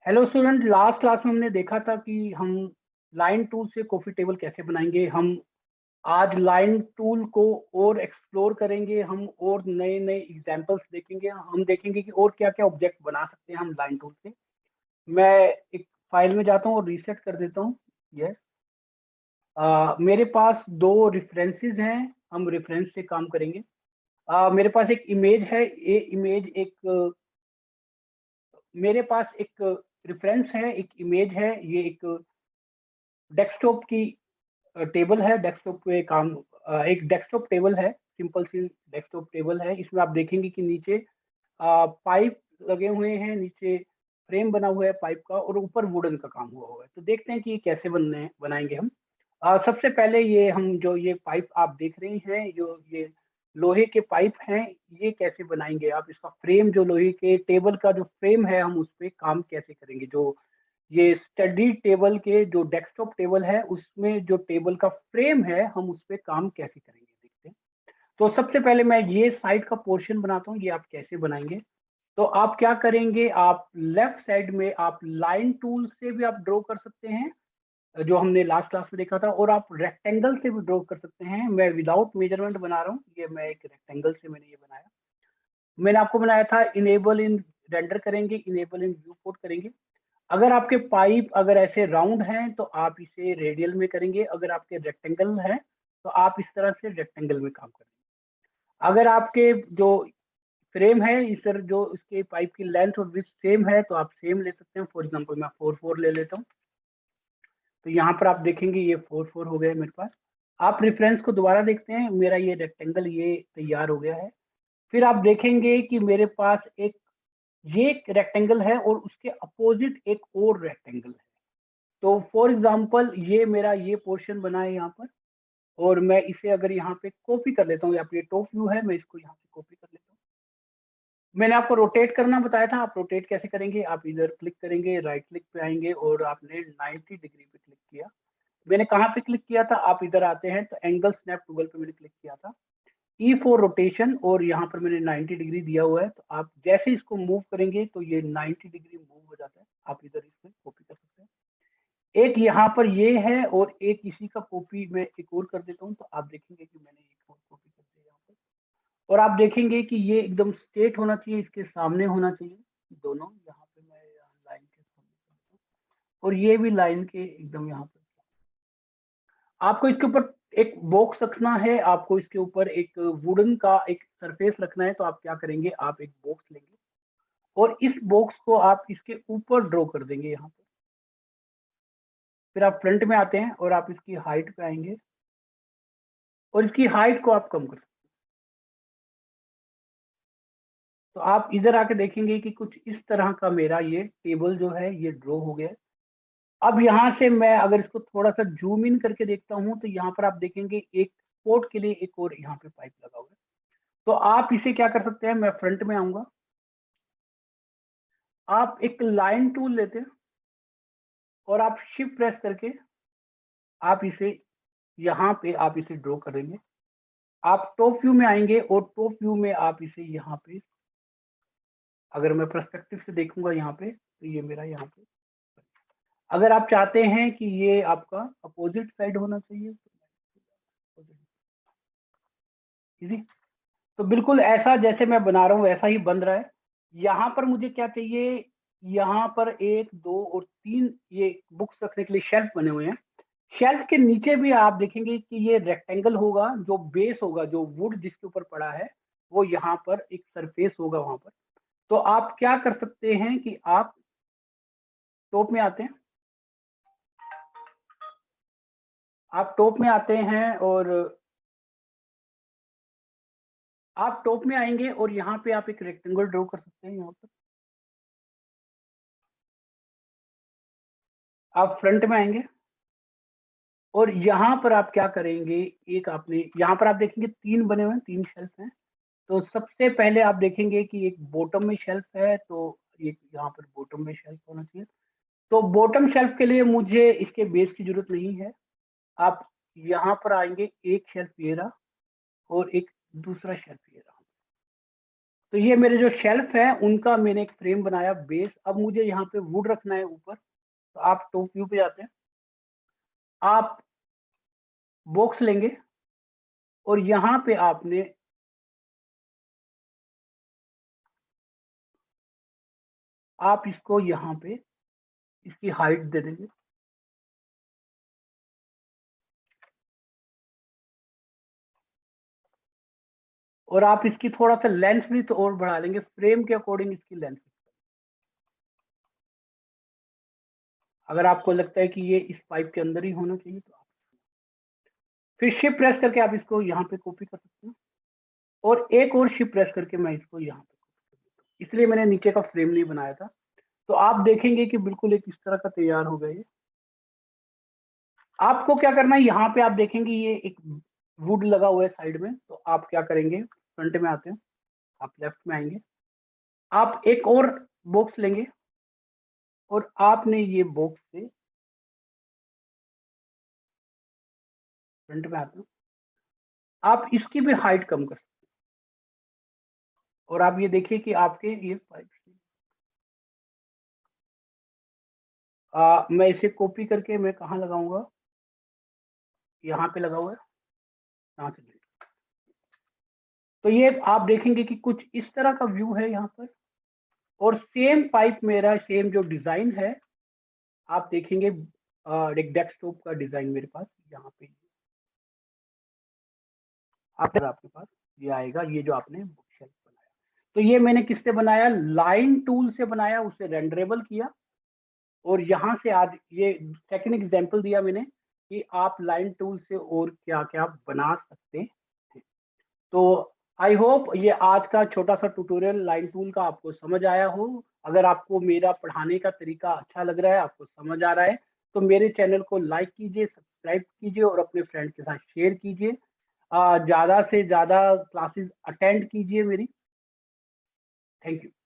Hello student, last class में हमने देखा था कि हम लाइन टूल से कॉफी टेबल कैसे बनाएंगे। हम आज लाइन टूल को और एक्सप्लोर करेंगे, हम और नए नए एग्जांपल्स देखेंगे, हम देखेंगे कि और क्या क्या ऑब्जेक्ट बना सकते हैं हम लाइन टूल से। मैं एक फाइल में जाता हूँ और रीसेट कर देता हूँ। यस, मेरे पास दो रेफरेंसेस हैं, हम रेफरेंस से काम करेंगे। मेरे पास एक इमेज है, ये इमेज एक मेरे पास एक रेफरेंस है, एक इमेज है, ये एक डेस्कटॉप की टेबल है। डेस्कटॉप पे काम एक डेस्कटॉप टेबल है, सिंपल सी डेस्कटॉप टेबल है। इसमें आप देखेंगे कि नीचे पाइप लगे हुए हैं, नीचे फ्रेम बना हुआ है पाइप का, और ऊपर वुडन का काम हुआ हुआ है। तो देखते हैं कि ये कैसे बनाएंगे हम। सबसे पहले ये हम जो ये पाइप आप देख रहे हैं, जो ये लोहे के पाइप हैं, ये कैसे बनाएंगे आप। इसका फ्रेम, जो लोहे के टेबल का जो फ्रेम है, हम उस पर काम कैसे करेंगे। जो ये स्टडी टेबल के जो डेस्कटॉप टेबल है, उसमें जो टेबल का फ्रेम है, हम उस पर काम कैसे करेंगे देखते हैं। तो सबसे पहले मैं ये साइड का पोर्शन बनाता हूँ, ये आप कैसे बनाएंगे। तो आप क्या करेंगे, आप लेफ्ट साइड में आप लाइन टूल से भी आप ड्रॉ कर सकते हैं, जो हमने लास्ट क्लास में देखा था, और आप रेक्टेंगल से भी ड्रॉ कर सकते हैं। मैं विदाउट मेजरमेंट बना रहा हूँ, ये मैं एक रेक्टेंगल से मैंने ये बनाया। मैंने आपको बनाया था इनेबल इन रेंडर करेंगे, इनेबल इन व्यू पोर्ट करेंगे। अगर आपके पाइप अगर ऐसे राउंड हैं तो आप इसे रेडियल में करेंगे, अगर आपके रेक्टेंगल हैं तो आप इस तरह से रेक्टेंगल में काम करेंगे। अगर आपके जो फ्रेम है, इस तरह जो इसके पाइप की लेंथ और विड्थ सेम है, तो आप सेम ले सकते हैं। फॉर एग्जांपल मैं 4 4 ले लेता हूँ। तो यहाँ पर आप देखेंगे ये 4 4 हो गया है मेरे पास। आप रेफरेंस को दोबारा देखते हैं, मेरा ये रेक्टेंगल ये तैयार हो गया है। फिर आप देखेंगे कि मेरे पास एक ये एक रेक्टेंगल है और उसके अपोजिट एक और रेक्टेंगल है। तो फॉर एग्जांपल ये मेरा ये पोर्शन बना है यहाँ पर, और मैं इसे अगर यहाँ पे कॉपी कर लेता हूँ, या फिर टॉप व्यू है, मैं इसको यहाँ पे कॉपी कर लेता हूँ। मैंने आपको रोटेट करना बताया था, आप रोटेट कैसे करेंगे। आप इधर क्लिक करेंगे, राइट क्लिक पे आएंगे और आपने 90 डिग्री पे क्लिक किया। मैंने कहाँ पे क्लिक किया था, आप इधर आते हैं तो एंगल स्नैप टूल पे मैंने क्लिक किया था। ई फॉर रोटेशन, और यहाँ पर मैंने 90 डिग्री दिया हुआ है। तो आप जैसे इसको मूव करेंगे तो ये 90 डिग्री मूव हो जाता है। आप इधर इसमें कॉपी कर सकते हैं। एक यहाँ पर ये है, और एक इसी का कॉपी मैं एक और कर देता हूँ। तो आप देखेंगे कि मैंने एक और कॉपी कर दिया यहाँ पर, और आप देखेंगे कि ये एकदम स्ट्रेट होना चाहिए, इसके सामने होना चाहिए दोनों। यहाँ पे मैं लाइन के सामने करता हूँ, और ये भी लाइन के एकदम यहाँ पर। आपको इसके ऊपर एक बॉक्स रखना है, आपको इसके ऊपर एक वुडन का एक सरफेस रखना है। तो आप क्या करेंगे, आप एक बॉक्स लेंगे और इस बॉक्स को आप इसके ऊपर ड्रॉ कर देंगे यहाँ पर। फिर आप फ्रंट में आते हैं और आप इसकी हाइट पे आएंगे, और इसकी हाइट को आप कम कर सकते हैं। तो आप इधर आके देखेंगे कि कुछ इस तरह का मेरा ये टेबल जो है ये ड्रॉ हो गया है। अब यहाँ से मैं अगर इसको थोड़ा सा जूम इन करके देखता हूँ, तो यहाँ पर आप देखेंगे एक पोर्ट के लिए एक और यहाँ पे पाइप लगा हुआ है। तो आप इसे क्या कर सकते हैं, मैं फ्रंट में आऊंगा, आप एक लाइन टूल लेते हैं और आप शिफ्ट प्रेस करके आप इसे यहाँ पे आप इसे ड्रॉ करेंगे। आप टॉप व्यू में आएंगे और टॉप व्यू में आप इसे यहाँ पे, अगर मैं पर्सपेक्टिव से देखूंगा यहाँ पे, तो ये मेरा यहाँ पे। अगर आप चाहते हैं कि ये आपका अपोजिट साइड होना चाहिए, इजी, तो बिल्कुल ऐसा जैसे मैं बना रहा हूँ वैसा ही बन रहा है। यहाँ पर मुझे क्या चाहिए, यहाँ पर 1 2 और 3 ये बुक्स रखने के लिए शेल्फ बने हुए हैं। शेल्फ के नीचे भी आप देखेंगे कि ये रेक्टेंगल होगा, जो बेस होगा, जो वुड जिसके ऊपर पड़ा है, वो यहाँ पर एक सरफेस होगा वहां पर। तो आप क्या कर सकते हैं कि आप टॉप में आते हैं, आप टॉप में आते हैं और आप टॉप में आएंगे और यहाँ पे आप एक रेक्टेंगल ड्रॉ कर सकते हैं। यहाँ पर आप फ्रंट में आएंगे और यहाँ पर आप क्या करेंगे, एक आपने यहाँ पर आप देखेंगे 3 बने हुए हैं, 3 शेल्फ हैं। तो सबसे पहले आप देखेंगे कि एक बॉटम में शेल्फ है, तो एक यहाँ पर बॉटम में शेल्फ होना चाहिए। तो बॉटम शेल्फ के लिए मुझे इसके बेस की जरूरत नहीं है। आप यहाँ पर आएंगे, एक शेल्फ ये रहा और एक दूसरा शेल्फ ये रहा। तो ये मेरे जो शेल्फ है उनका मैंने एक फ्रेम बनाया बेस। अब मुझे यहाँ पे वुड रखना है ऊपर, तो आप टॉप व्यू पे जाते हैं, आप बॉक्स लेंगे और यहाँ पे आपने आप इसको यहाँ पे इसकी हाइट दे देंगे, और आप इसकी थोड़ा सा लेंथ भी तो और बढ़ा लेंगे फ्रेम के अकॉर्डिंग इसकी लेंथ। अगर आपको लगता है कि ये इस पाइप के अंदर ही होना चाहिए तो आप फिर शिफ्ट प्रेस करके आप इसको यहाँ पे कॉपी कर सकते हैं, और एक और शिफ्ट प्रेस करके मैं इसको यहाँ पे, इसलिए मैंने नीचे का फ्रेम नहीं बनाया था। तो आप देखेंगे कि बिल्कुल एक इस तरह का तैयार हो गया ये। आपको क्या करना है, यहाँ पे आप देखेंगे ये एक वुड लगा हुआ है साइड में, तो आप क्या करेंगे, फ्रंट में आते हैं, आप लेफ्ट में आएंगे, आप एक और बॉक्स लेंगे और आपने ये बॉक्स से फ्रंट में आते हैं, आप इसकी भी हाइट कम कर सकते हैं, और आप ये देखिए कि आपके ये पाइप, मैं इसे कॉपी करके मैं कहाँ लगाऊंगा, यहाँ पे लगा हुआ है, यहाँ से delete। तो ये आप देखेंगे कि कुछ इस तरह का व्यू है यहाँ पर, और सेम पाइप मेरा सेम जो डिजाइन है, आप देखेंगे एक डेस्कटॉप का डिजाइन मेरे पास यहाँ पे आपके पास ये आएगा, ये जो आपने बुक शेल्फ बनाया। तो ये मैंने किससे बनाया, लाइन टूल से बनाया, उसे रेंडरेबल किया, और यहाँ से आज ये सेकंड एग्जांपल दिया मैंने कि आप लाइन टूल से और क्या क्या बना सकते हैं। तो आई होप ये आज का छोटा सा ट्यूटोरियल लाइन टूल का आपको समझ आया हो। अगर आपको मेरा पढ़ाने का तरीका अच्छा लग रहा है, आपको समझ आ रहा है, तो मेरे चैनल को लाइक कीजिए, सब्सक्राइब कीजिए और अपने फ्रेंड के साथ शेयर कीजिए। ज़्यादा से ज़्यादा क्लासेस अटेंड कीजिए मेरी। Thank you.